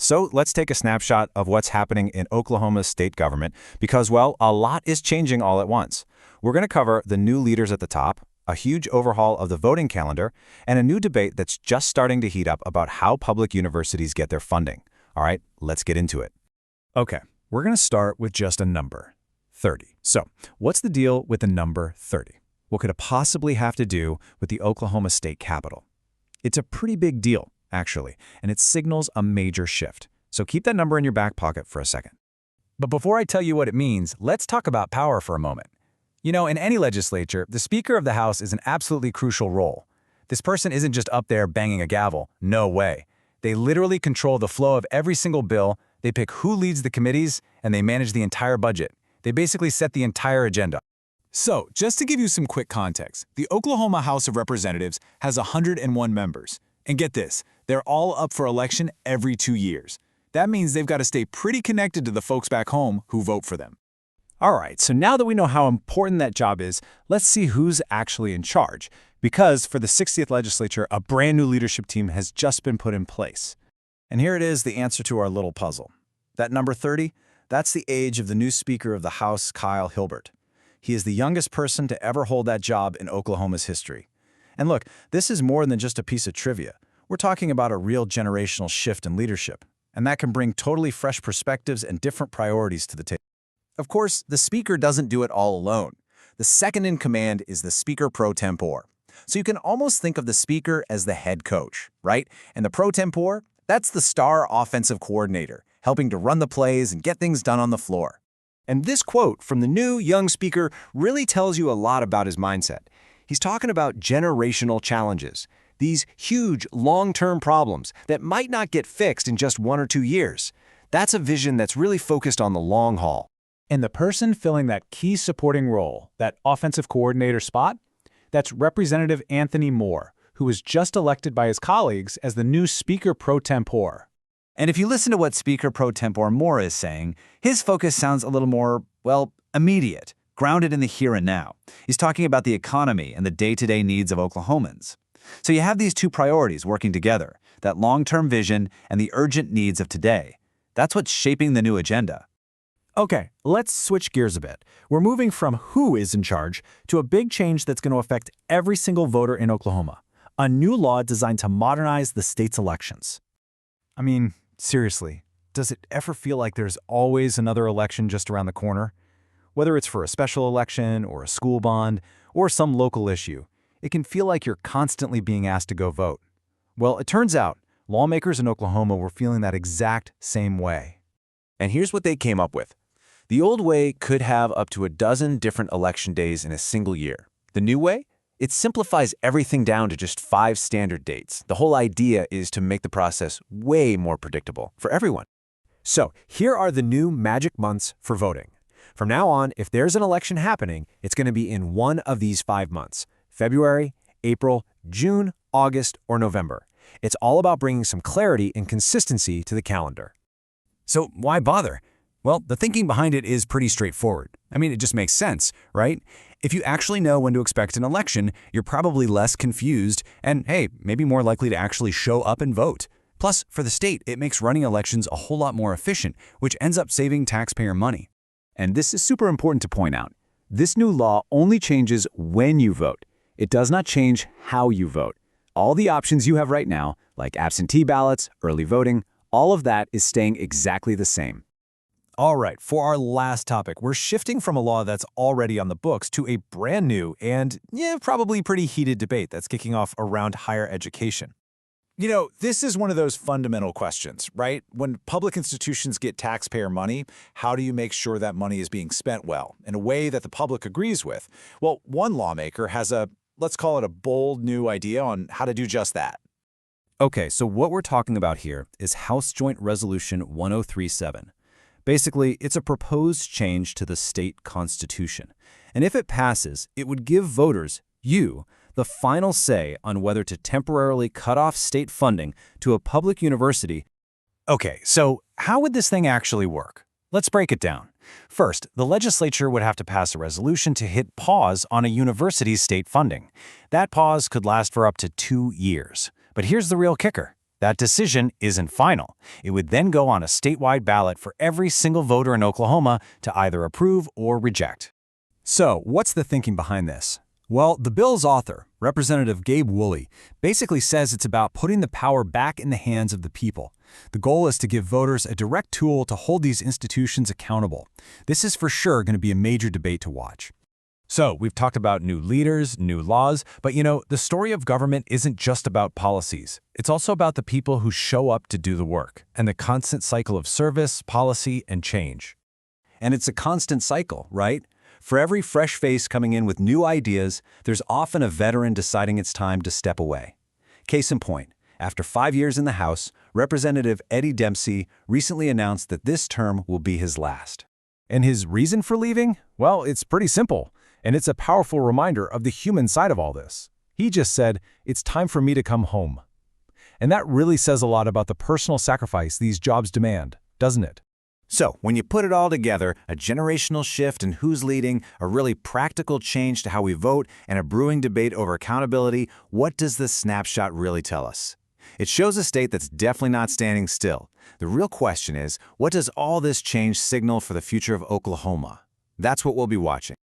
So let's take a snapshot of what's happening in Oklahoma's state government because, well, a lot is changing all at once. We're going to cover the new leaders at the top, a huge overhaul of the voting calendar, and a new debate that's just starting to heat up about how public universities get their funding. All right, let's get into it. Okay, we're going to start with just a number, 30. So, what's the deal with the number 30? What could it possibly have to do with the Oklahoma State Capitol? It's a pretty big deal, actually, and it signals a major shift. So keep that number in your back pocket for a second. But before I tell you what it means, let's talk about power for a moment. You know, in any legislature, the Speaker of the House is an absolutely crucial role. This person isn't just up there banging a gavel. No way. They literally control the flow of every single bill, they pick who leads the committees, and they manage the entire budget. They basically set the entire agenda. So, just to give you some quick context, the Oklahoma House of Representatives has 101 members. And get this, they're all up for election every 2 years. That means they've got to stay pretty connected to the folks back home who vote for them. All right, so now that we know how important that job is, let's see who's actually in charge. Because for the 60th legislature, a brand new leadership team has just been put in place. And here it is, the answer to our little puzzle. That number 30, that's the age of the new Speaker of the House, Kyle Hilbert. He is the youngest person to ever hold that job in Oklahoma's history. And look, this is more than just a piece of trivia. We're talking about a real generational shift in leadership, and that can bring totally fresh perspectives and different priorities to the table. Of course, the Speaker doesn't do it all alone. The second in command is the Speaker pro tempore. So you can almost think of the Speaker as the head coach, right? And the pro tempore, that's the star offensive coordinator, helping to run the plays and get things done on the floor. And this quote from the new young speaker really tells you a lot about his mindset. He's talking about generational challenges, these huge long-term problems that might not get fixed in just 1 or 2 years. That's a vision that's really focused on the long haul. And the person filling that key supporting role, that offensive coordinator spot, that's Representative Anthony Moore, who was just elected by his colleagues as the new Speaker pro tempore. And if you listen to what Speaker pro tempore Moore is saying, his focus sounds a little more, well, immediate, grounded in the here and now. He's talking about the economy and the day-to-day needs of Oklahomans. So you have these two priorities working together, that long-term vision and the urgent needs of today. That's what's shaping the new agenda. Okay, let's switch gears a bit. We're moving from who is in charge to a big change that's going to affect every single voter in Oklahoma, a new law designed to modernize the state's elections. I mean, seriously, does it ever feel like there's always another election just around the corner? Whether it's for a special election or a school bond or some local issue, it can feel like you're constantly being asked to go vote. Well, it turns out lawmakers in Oklahoma were feeling that exact same way. And here's what they came up with. The old way could have up to a dozen different election days in a single year. The new way? It simplifies everything down to just 5 standard dates. The whole idea is to make the process way more predictable for everyone. So here are the new magic months for voting. From now on, if there's an election happening, it's going to be in one of these 5 months: February, April, June, August, or November. It's all about bringing some clarity and consistency to the calendar. So why bother? Well, the thinking behind it is pretty straightforward. I mean, it just makes sense, right? If you actually know when to expect an election, you're probably less confused and, hey, maybe more likely to actually show up and vote. Plus, for the state, it makes running elections a whole lot more efficient, which ends up saving taxpayer money. And this is super important to point out. This new law only changes when you vote. It does not change how you vote. All the options you have right now, like absentee ballots, early voting, all of that is staying exactly the same. All right, for our last topic, we're shifting from a law that's already on the books to a brand new and, probably pretty heated debate that's kicking off around higher education. You know, this is one of those fundamental questions, right? When public institutions get taxpayer money, how do you make sure that money is being spent well, in a way that the public agrees with? Well, one lawmaker has let's call it a bold new idea on how to do just that. Okay, so what we're talking about here is House Joint Resolution 1037. Basically, it's a proposed change to the state constitution. And if it passes, it would give voters, you, the final say on whether to temporarily cut off state funding to a public university. Okay, so how would this thing actually work? Let's break it down. First, the legislature would have to pass a resolution to hit pause on a university's state funding. That pause could last for up to 2 years. But here's the real kicker. That decision isn't final. It would then go on a statewide ballot for every single voter in Oklahoma to either approve or reject. So, what's the thinking behind this? Well, the bill's author, Representative Gabe Woolley, basically says it's about putting the power back in the hands of the people. The goal is to give voters a direct tool to hold these institutions accountable. This is for sure going to be a major debate to watch. So, we've talked about new leaders, new laws, but the story of government isn't just about policies. It's also about the people who show up to do the work, and the constant cycle of service, policy, and change. And it's a constant cycle, right? For every fresh face coming in with new ideas, there's often a veteran deciding it's time to step away. Case in point, after 5 years in the House, Representative Eddie Dempsey recently announced that this term will be his last. And his reason for leaving? Well, it's pretty simple, and it's a powerful reminder of the human side of all this. He just said, "It's time for me to come home." And that really says a lot about the personal sacrifice these jobs demand, doesn't it? So, when you put it all together, a generational shift in who's leading, a really practical change to how we vote, and a brewing debate over accountability, what does this snapshot really tell us? It shows a state that's definitely not standing still. The real question is, what does all this change signal for the future of Oklahoma? That's what we'll be watching.